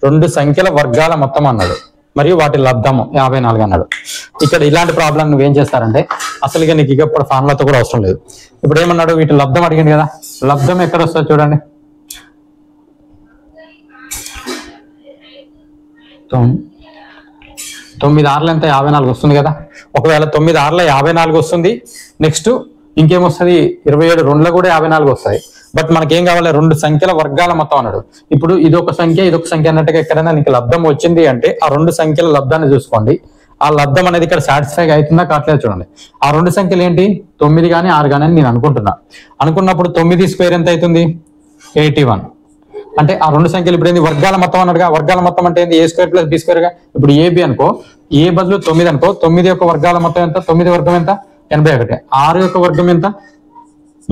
రెండు సంఖ్యల వర్గాల మొత్తం అన్నాడు మరియు వాటి లబ్ధము 54 అన్నాడు. ఇక్కడ ఇలాంటి ప్రాబ్లం నువ్వేం చేస్తారంటే అసలు ఇక నీకు ఇప్పుడు ఫార్ములాతో కూడా అవసరం లేదు. ఇప్పుడు ఏమన్నాడు, వీటి లబ్ధం అడిగింది కదా, లబ్ధం ఎక్కడ వస్తుంది చూడండి. 9 6 ఎంత 54 వస్తుంది కదా. ఒకవేళ 9 6 54 వస్తుంది, నెక్స్ట్ ఇంకేమొస్తుంది 27 2 కూడా 54 వస్తాయి. బట్ మనకేం కావాలి, రెండు సంఖ్యల వర్గాల మొత్తం అన్నాడు. ఇప్పుడు ఇదొక సంఖ్య ఇదొక సంఖ్య అన్నట్టుగా ఎక్కడైనా నీకు లబ్ధం వచ్చింది అంటే ఆ రెండు సంఖ్యల లబ్ధాన్ని చూసుకోండి. ఆ లబ్ధం అనేది ఇక్కడ సాటిస్ఫై అవుతుందా కావట్లేదు చూడండి. ఆ రెండు సంఖ్యలు ఏంటి 9 కానీ 6 కానీ అని నేను అనుకున్నప్పుడు 9 స్క్వేర్ ఎంత అవుతుంది 81. అంటే ఆ రెండు సంఖ్యలు ఇప్పుడు ఏంది వర్గాల మొత్తం అన్నాడుగా. వర్గాల మొత్తం అంటే ఏంది A² ప్లస్ B² గా. ఇప్పుడు AB అనుకో, ఏ బదులు 9 అనుకో, 9 యొక్క వర్గాల మొత్తం ఎంత, 9 వర్గం ఎంత 81. 6 యొక్క వర్గం ఎంత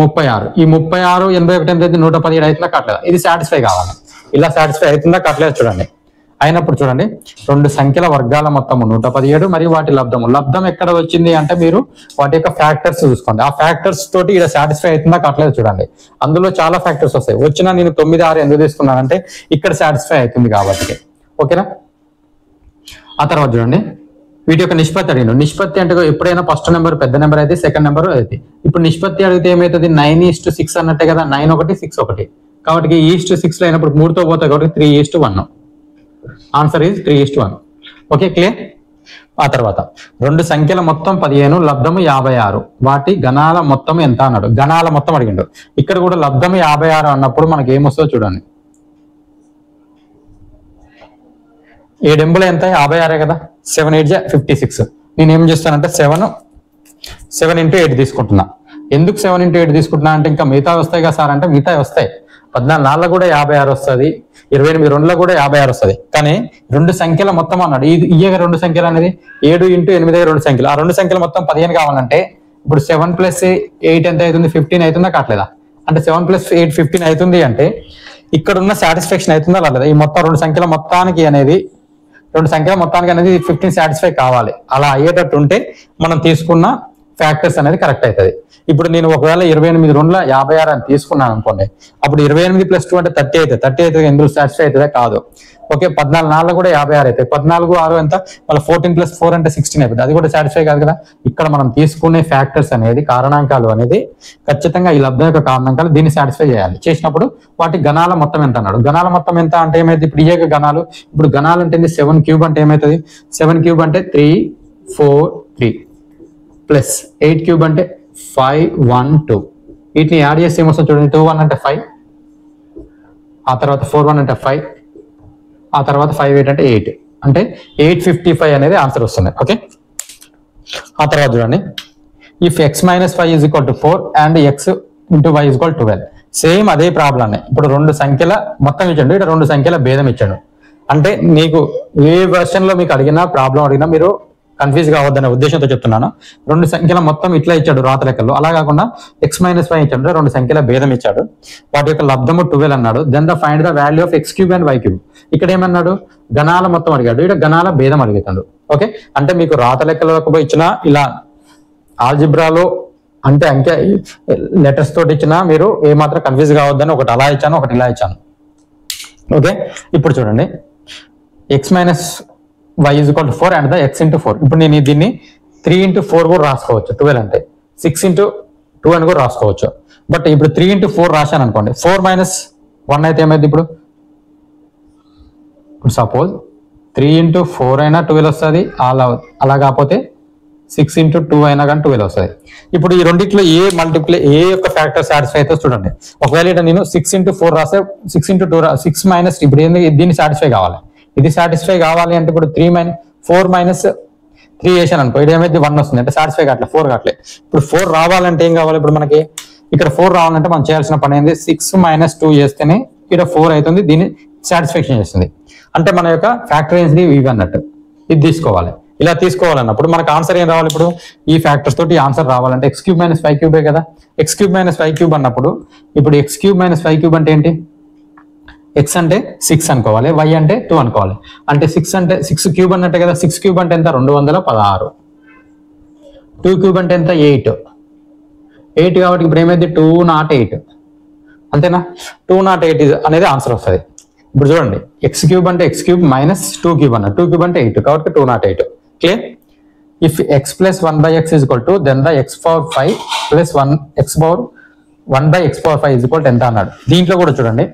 36. ఈ 36 81 ఎంత అయితే 117 అవుతుందా కావట్లేదు. ఇది సాటిస్ఫై కావాలి. ఇలా సాటిస్ఫై అవుతుందా కావట్లేదు చూడండి. అయినప్పుడు చూడండి రెండు సంఖ్యల వర్గాల మొత్తము 117 మరియు వాటి లబ్ధము. లబ్ధం ఎక్కడ వచ్చింది అంటే మీరు వాటి యొక్క ఫ్యాక్టర్స్ చూసుకోండి. ఆ ఫ్యాక్టర్స్ తోటి ఇక్కడ సాటిస్ఫై అవుతుందా కావట్లేదు చూడండి. అందులో చాలా ఫ్యాక్టర్స్ వస్తాయి. వచ్చినా నేను 9 6 ఎందుకు తీసుకున్నానంటే ఇక్కడ సాటిస్ఫై అవుతుంది కాబట్టి. ఓకేనా. ఆ తర్వాత చూడండి వీటి యొక్క నిష్పత్తి అడిగిన. నిష్పత్తి అంటే ఎప్పుడైనా ఫస్ట్ నెంబర్ పెద్ద నెంబర్ అయితే సెకండ్ నెంబర్ అయితే. ఇప్పుడు నిష్పత్తి అడిగితే ఏమవుతుంది 9:6 అన్నట్టే కదా. 9 1 6 1 కాబట్టి 1:6 లో అయినప్పుడు 3తో పోతాయి కాబట్టి 3:1. Answer is 3:1. Okay clear. ఆ తర్వాత రెండు సంఖ్యల మొత్తం 15 లబ్ధము 56 వాటి గణాల మొత్తం ఎంత అన్నాడు. గణాల మొత్తం అడిగిండు. ఇక్కడ కూడా లబ్ధము 56 అన్నప్పుడు మనకి ఏమొస్తుందో చూడండి. 7 ఎంబులు ఎంత 56 కదా. 7 8 56. నేను ఏం చేస్తానంటే 7 × 8 తీసుకుంటున్నా. ఎందుకు 7 × 8 తీసుకుంటున్నా అంటే ఇంకా మిగతా వస్తాయి కదా సార్ అంటే మిగతా వస్తాయి. 14 4 కూడా 56 వస్తుంది, 28 2 కూడా 56 వస్తుంది. కానీ రెండు సంఖ్యల మొత్తం అన్నాడు. ఇయ్యగా రెండు సంఖ్యలు అనేది 7 × 8 రెండు సంఖ్యలు. ఆ రెండు సంఖ్యల మొత్తం 15 కావాలంటే ఇప్పుడు 7 + 8 ఎంత అవుతుంది 15 అవుతుందా కావట్లేదా. అంటే 7 + 8 15 అవుతుంది అంటే ఇక్కడ ఉన్న సాటిస్ఫాక్షన్ అవుతుందా కావట్లేదా. ఈ మొత్తం రెండు సంఖ్యల మొత్తానికి అనేది 15 సాటిస్ఫై కావాలి. అలా అయ్యేటట్టు ఉంటే మనం తీసుకున్న ఫ్యాక్టర్స్ అనేది కరెక్ట్ అవుతుంది. ఇప్పుడు నేను ఒకవేళ 28 2 56 అని తీసుకున్నాను అనుకోండి, అప్పుడు 28 + 2 అంటే 30 అవుతుంది. 30 అయితే ఎందుకు సాటిస్ఫై అవుతుందా? కాదు. ఓకే, 14 4 కూడా 56 అవుతాయి. 14 6 ఎంత? మళ్ళీ 14 + 4 అంటే 16 అవుతుంది. అది కూడా సాటిస్ఫై కాదు కదా. ఇక్కడ మనం తీసుకునే ఫ్యాక్టర్స్ అనేది, కారణాంకాలు అనేది ఖచ్చితంగా ఈ లబ్ధం యొక్క కారణాంకాలు దీన్ని సాటిస్ఫై చేయాలి. చేసినప్పుడు వాటి గణాల మొత్తం ఎంత అన్నాడు. గణాల మొత్తం ఎంత అంటే ఏమైంది? ఇప్పుడు ఇయే గణాలు. ఇప్పుడు గణాలు అంటే 7³ అంటే ఏమవుతుంది? 7³ అంటే 3 4 3 ప్లస్ 8³ అంటే 5 1 2. వీటిని యాడ్ చేస్తే ఏమొస్తుంది చూడండి. 2 1 అంటే 5, ఆ తర్వాత 4 1 అంటే 5, ఆ తర్వాత 5 8 అంటే 8, అంటే 855 అనేది ఆన్సర్ వస్తుంది. ఓకే, ఆ తర్వాత చూడండి, if x - 5 = 4 and x × y = 12. Same అదే ప్రాబ్లం. ఇప్పుడు రెండు సంఖ్యల మొత్తం ఇచ్చాడు, ఇక్కడ రెండు సంఖ్యల భేదం ఇచ్చాడు. అంటే నీకు ఏ వెర్షన్ లో మీకు అడిగినా ప్రాబ్లం అడిగినా మీరు కన్ఫ్యూజ్ కావద్దనే ఉద్దేశంతో చెప్తున్నాను. రెండు సంఖ్యల మొత్తం ఇట్లా ఇచ్చాడు రాత లెక్కల్లో, అలా కాకుండా x - 5 ఇచ్చాడు, రెండు సంఖ్యల భేదం ఇచ్చాడు, వాటి యొక్క లబ్ధము 12 అన్నాడు. Then the find the value of x³ and y³. ఇక్కడ ఏమన్నాడు? గణాల మొత్తం అడిగాడు, ఇక్కడ గణాల భేదం అడుగుతాడు. ఓకే, అంటే మీకు రాత లెక్కలకు ఇచ్చిన ఇలా ఆల్జిబ్రాలో అంటే అంకె లెటర్స్ తోటి ఇచ్చినా మీరు ఏమాత్రం కన్ఫ్యూజ్ కావద్దని ఒకటి అలా ఇచ్చాను, ఒకటి ఇలా ఇచ్చాను. ఓకే, ఇప్పుడు చూడండి, x - y = 4 and the x × 4. ఇప్పుడు నేను దీన్ని 3 × 4 కూడా రాసుకోవచ్చు. 12 అంటే 6 × 2 అని కూడా రాసుకోవచ్చు. బట్ ఇప్పుడు 3 × 4 రాశాను అనుకోండి, 4 - 1 అయితే ఏమైంది? ఇప్పుడు సపోజ్ 3 × 4 అయినా 12 వస్తుంది, అలా కాకపోతే 6 × 2 అయినా కానీ 12 వస్తుంది. ఇప్పుడు ఈ రెండిట్లో ఏ యొక్క ఫ్యాక్టర్ సాటిస్ఫై అయితే చూడండి. ఒకవేళ ఇక్కడ నేను 6 × 4 రాస్తే 6 × 2 6 మైనస్, ఇప్పుడు ఏంది? దీన్ని సాటిస్ఫై కావాలి. ఇది సాటిస్ఫై కావాలి అంటే ఇప్పుడు 4 - 3 వేసాను అనుకో, ఇది ఏమైతే 1 వస్తుంది, అంటే సాటిస్ఫై కావట్లేదు, 4 కావట్లేదు. ఇప్పుడు 4 రావాలంటే ఏం కావాలి? ఇప్పుడు మనకి ఇక్కడ 4 రావాలంటే మనం చేయాల్సిన పని ఏంది? 6 - 2 చేస్తేనే ఇక్కడ 4 అవుతుంది, దీన్ని సాటిస్ఫాక్షన్ చేస్తుంది. అంటే మన యొక్క ఫ్యాక్టర్ ఏంటి? ఇవి అన్నట్టు ఇది తీసుకోవాలి. ఇలా తీసుకోవాలన్నప్పుడు మనకు ఆన్సర్ ఏం రావాలి? ఇప్పుడు ఈ ఫ్యాక్టర్స్ తోటి ఆన్సర్ రావాలంటే x³ - y³ కదా. x³ - y³ అన్నప్పుడు ఇప్పుడు x³ - y³ అంటే ఏంటి? x అంటే 6 అనుకోవాలి, y అంటే 2 అనుకోవాలి. అంటే 6 అంటే 6³ అన్నట్టే కదా. 6³ అంటే ఎంత? 216. 2³ అంటే ఎంత? 8 కాబట్టి ఇప్పుడు ఏమైంది? 208. అంతేనా? 208 అనేది ఆన్సర్ వస్తుంది. ఇప్పుడు చూడండి, x³ అంటే x³ - 2³ అన్న 2³ అంటే 8 కాబట్టి 208. Clear? If x + 1/x = then the x⁴ + 1/x⁴ ఎంత అన్నాడు. దీంట్లో కూడా చూడండి,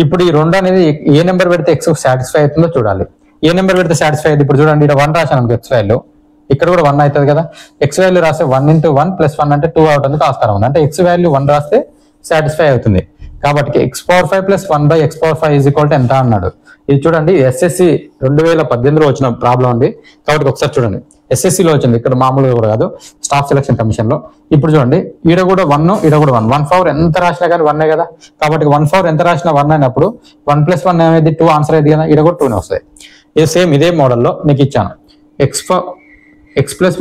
ఇప్పుడు ఈ రెండు అనేది ఏ నెంబర్ పెడితే x సాటిస్ఫై అవుతుందో చూడాలి. ఏ నెంబర్ పెడితే సాటిస్ఫై అవుతుంది? ఇప్పుడు చూడండి, ఇక్కడ 1 రాశాను అనుకో, x వాల్యూ ఇక్కడ కూడా 1 అవుతుంది కదా. x వాల్యూ రాస్తే 1 × 1 + 1 అంటే 2 అవుతుంది, ఆస్కారం ఉంది. అంటే x వాల్యూ 1 రాస్తే సాటిస్ఫై అవుతుంది. కాబట్టి x⁴ + 1/x⁴ ఎంత అన్నాడు. ఇది చూడండి, SSC 2018లో వచ్చిన ప్రాబ్లం ఉంది కాబట్టి ఒకసారి చూడండి. SSCలో వచ్చింది, ఇక్కడ మామూలుగా కూడా కాదు, స్టాఫ్ సెలక్షన్ కమిషన్ లో. ఇప్పుడు చూడండి, ఈడ కూడా 1, ఈడ కూడా 1. 1/4 ఎంత రాసినా కానీ 1 కదా. కాబట్టి 1/4 ఎంత రాసినా 1 అయినప్పుడు 1 + 1 అనేది 2 ఆన్సర్ అయింది కదా. ఈడ కూడా 2 వస్తాయి. ఇది సేమ్ ఇదే మోడల్లో నీకు ఇచ్చాను. x +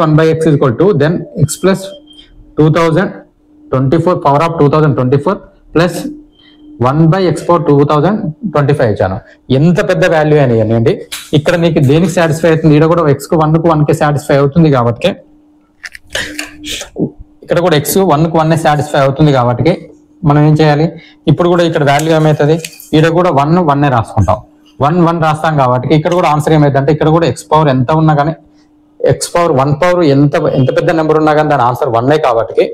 1/x = then x + 2024 power of 2024 plus 1/x⁴2025 ఇచ్చాను. ఎంత పెద్ద వాల్యూ అని ఇక్కడ నీకు దేనికి సాటిస్ఫై అవుతుంది? ఇక్కడ కూడా x కు 1 కు 1 కే సాటిస్ఫై అవుతుంది కాబట్టి, ఇక్కడ కూడా x 1 కు 1 సాటిస్ఫై అవుతుంది కాబట్టి మనం ఏం చేయాలి? ఇప్పుడు కూడా ఇక్కడ వాల్యూ ఏమవుతుంది? ఇక్కడ కూడా 1 1 రాసుకుంటాం. 1 1 రాస్తాం కాబట్టి ఇక్కడ కూడా ఆన్సర్ ఏమైంది అంటే, ఇక్కడ కూడా x⁴ ఎంత ఉన్నా కానీ x⁴ ఎంత పెద్ద నెంబర్ ఉన్నా కానీ దాని ఆన్సర్ 1 కాబట్టి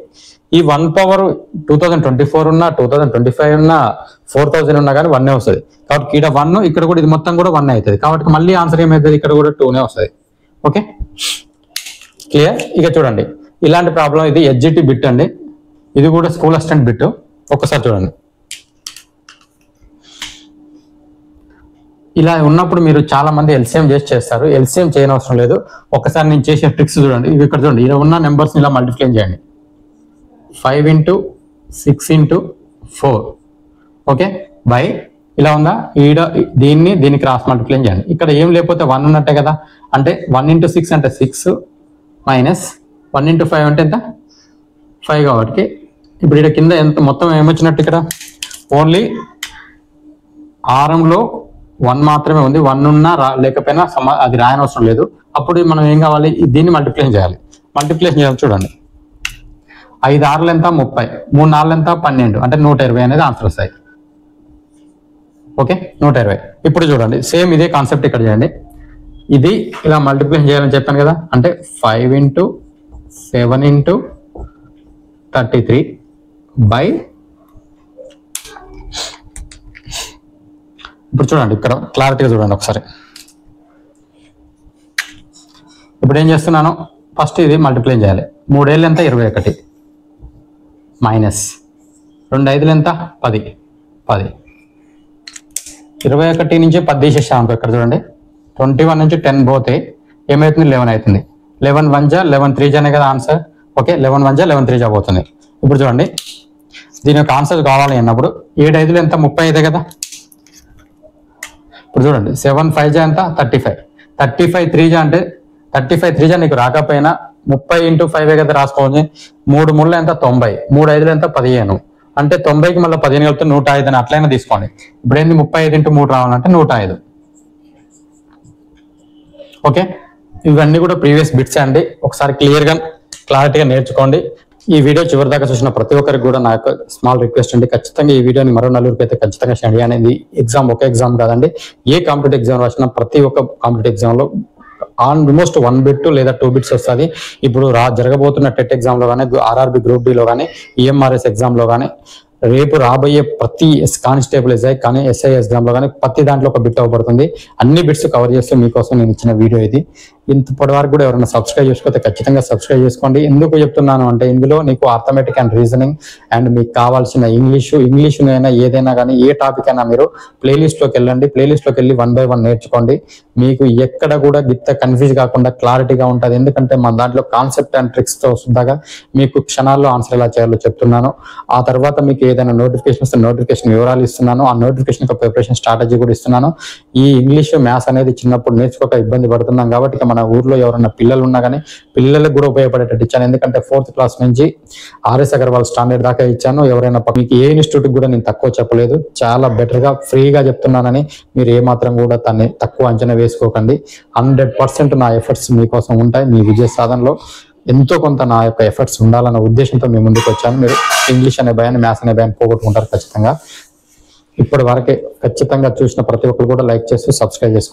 ఈ 1 పవర్ 2024 ఉన్నా 2025 ఉన్నా 4000 ఉన్నా కానీ 1 వస్తుంది. కాబట్టి ఇక్కడ 1, ఇక్కడ కూడా ఇది మొత్తం కూడా 1 అవుతుంది. కాబట్టి మళ్ళీ ఆన్సర్ ఏమవుతుంది? ఇక్కడ కూడా 2 వస్తుంది. Okay, clear? ఇక చూడండి, ఇలాంటి ప్రాబ్లం ఇది SGT బిట్ అండి, ఇది కూడా స్కూల్ అసిస్టెంట్ బిట్. ఒక్కసారి చూడండి, ఇలా ఉన్నప్పుడు మీరు చాలా మంది LCM చేస్తారు. LCM చేయనవసరం లేదు, ఒకసారి నేను చేసే ట్రిక్స్ చూడండి. ఇవి ఇక్కడ చూడండి, ఇలా ఉన్న నెంబర్స్ ఇలా మల్టిప్లై చేయండి. 5 × 6 × 4 ఓకే బై ఇలా ఉందా. దీన్ని క్రాస్ మల్టిప్లై చేయండి. ఇక్కడ ఏం లేకపోతే 1 ఉన్నట్టే కదా. అంటే 1 × 6 అంటే 6 మైనస్ 1 × 5 అంటే ఎంత? 5 కాబట్టి ఇప్పుడు ఇక్కడ కింద ఎంత మొత్తం ఏమొచ్చినట్టు? ఇక్కడ ఓన్లీ ఆరంలో 1 మాత్రమే ఉంది. 1 ఉన్నా లేకపోయినా అది రాయనవసరం లేదు. అప్పుడు మనం ఏం కావాలి? దీన్ని మల్టిప్లై చేయాలి. మల్టిప్లై చేయాలి చూడండి. 5 6 ఎంత 30, 3 4 ఎంత 12, అంటే 120 అనేది ఆన్సర్ వస్తాయి. ఓకే 120. ఇప్పుడు చూడండి సేమ్ ఇదే కాన్సెప్ట్ ఇక్కడ చేయండి. ఇది ఇలా మల్టిప్లికేషన్ చేయాలని చెప్పాను కదా, అంటే 5 × 7 × 33 బై, ఇప్పుడు చూడండి ఇక్కడ క్లారిటీగా చూడండి ఒకసారి. ఇప్పుడు ఏం చేస్తున్నాను, ఫస్ట్ ఇది మల్టిప్లై చేయాలి. 3 ఏళ్ళు ఎంత 21 మైనస్ 2 5 ఎంత 10, 21 నుంచి 10 తీసేసాము. ఇక్కడ చూడండి 21 నుంచి 10 పోతే ఏమవుతుంది 11 అవుతుంది. 11 1 జా 11 3 జానే కదా ఆన్సర్. ఓకే 11 1 జా 11 3 జా పోతుంది. ఇప్పుడు చూడండి దీని యొక్క ఆన్సర్ కావాలి అన్నప్పుడు 7 5 ఎంత 35 కదా. ఇప్పుడు చూడండి 7 5 జా ఎంత 35, 35 3 జా అంటే 35 3 జా నీకు రాకపోయినా 30 × 5 కదా రాసుకోవచ్చు. 3 3 ఎంత 90, 3 5 ఎంత 15, అంటే 90కి మళ్ళీ 15 కలిపితే 105 అని అట్లయినా తీసుకోండి. ఇప్పుడు ఏంది 35 × 3 రావాలంటే 105. ఓకే ఇవన్నీ కూడా ప్రీవియస్ బిట్స్ అండి. ఒకసారి క్లారిటీగా నేర్చుకోండి. ఈ వీడియో చివరి దాకా చూసిన ప్రతి ఒక్కరికి కూడా నా యొక్క స్మాల్ రిక్వెస్ట్ అండి, ఖచ్చితంగా ఈ వీడియోని మరో నలుగురికి అయితే ఖచ్చితంగా షేర్ చేయండి. ఇది ఎగ్జామ్ ఒక ఎగ్జామ్ కాదండి, ఏ కాంపిటేటివ్ ఎగ్జామ్ రాసినా ప్రతి ఒక్క కాంపిటేటివ్ ఎగ్జామ్లో ఆల్మోస్ట్ 1 బిట్ లేదా 2 బిట్స్ వస్తుంది. ఇప్పుడు జరగబోతున్న టెట్ ఎగ్జామ్లో కానీ, ఆర్ఆర్బి గ్రూప్ డిలో కానీ, ఈఎంఆర్ఎస్ ఎగ్జామ్లో కానీ, రేపు రాబోయే ప్రతి కానిస్టేబుల్ ఎస్ఐ ఎగ్జామ్లో కానీ ప్రతి దాంట్లో ఒక బిట్ అవ్వబడుతుంది. అన్ని బిట్స్ కవర్ చేస్తూ మీకోసం నేను ఇచ్చిన వీడియో ఇది. ఇంతప్పటి వరకు కూడా ఎవరైనా సబ్స్క్రైబ్ చేసుకోతే ఖచ్చితంగా సబ్స్క్రైబ్ చేసుకోండి. ఎందుకు చెప్తున్నాను అంటే ఇందులో నీకు అర్థమెటిక్ అండ్ రీజనింగ్ అండ్ మీకు కావాల్సిన ఇంగ్లీషునైనా ఏదైనా కానీ ఏ టాపిక్ అయినా మీరు ప్లేలిస్ట్లోకి వెళ్ళండి. ప్లేలిస్ట్లోకి వెళ్ళి 1 by 1 నేర్చుకోండి. మీకు ఎక్కడ కూడా గిత్త కన్ఫ్యూజ్ కాకుండా క్లారిటీగా ఉంటుంది. ఎందుకంటే మన దాంట్లో కాన్సెప్ట్ అండ్ ట్రిక్స్తో వస్తుండగా మీకు క్షణాల్లో ఆన్సర్ ఎలా చేయాలో చెప్తున్నాను. ఆ తర్వాత మీకు ఏదైనా నోటిఫికేషన్ వస్తే నోటిఫికేషన్ వివరాలు ఇస్తున్నాను. ఆ నోటిఫికేషన్ యొక్క ప్రిపరేషన్ స్ట్రాటజీ కూడా ఇస్తున్నాను. ఈ ఇంగ్లీష్ మ్యాథ్స్ అనేది చిన్నప్పుడు నేర్చుకోక ఇబ్బంది పడుతున్నాం కాబట్టి మన ఊర్లో ఎవరైనా పిల్లలు ఉన్నా కానీ పిల్లలకు కూడా ఉపయోగపడేటట్టు ఇచ్చాను. ఎందుకంటే 4th క్లాస్ నుంచి ఆర్ఎస్ అగర్వాల్ స్టాండర్డ్ దాకా ఇచ్చాను. ఎవరైనా మీకు ఏ ఇన్స్టిట్యూట్ కూడా నేను తక్కువ చెప్పలేదు, చాలా బెటర్గా ఫ్రీగా చెప్తున్నానని మీరు ఏమాత్రం కూడా దాన్ని తక్కువ అంచనా వేసుకోకండి. 100% నా ఎఫర్ట్స్ మీకోసం ఉంటాయి. మీ విజయ సాధనలో ఎంతో కొంత నా యొక్క ఎఫర్ట్స్ ఉండాలన్న ఉద్దేశంతో మేము ముందుకు వచ్చాను. మీరు ఇంగ్లీష్ అనే భయాన్ని, మ్యాథ్స్ అనే భయాన్ని పోగొట్టుకుంటారు ఖచ్చితంగా. ఇప్పటి వరకే ఖచ్చితంగా చూసిన ప్రతి ఒక్కరు కూడా లైక్ చేస్తూ సబ్స్క్రైబ్ చేసుకోండి.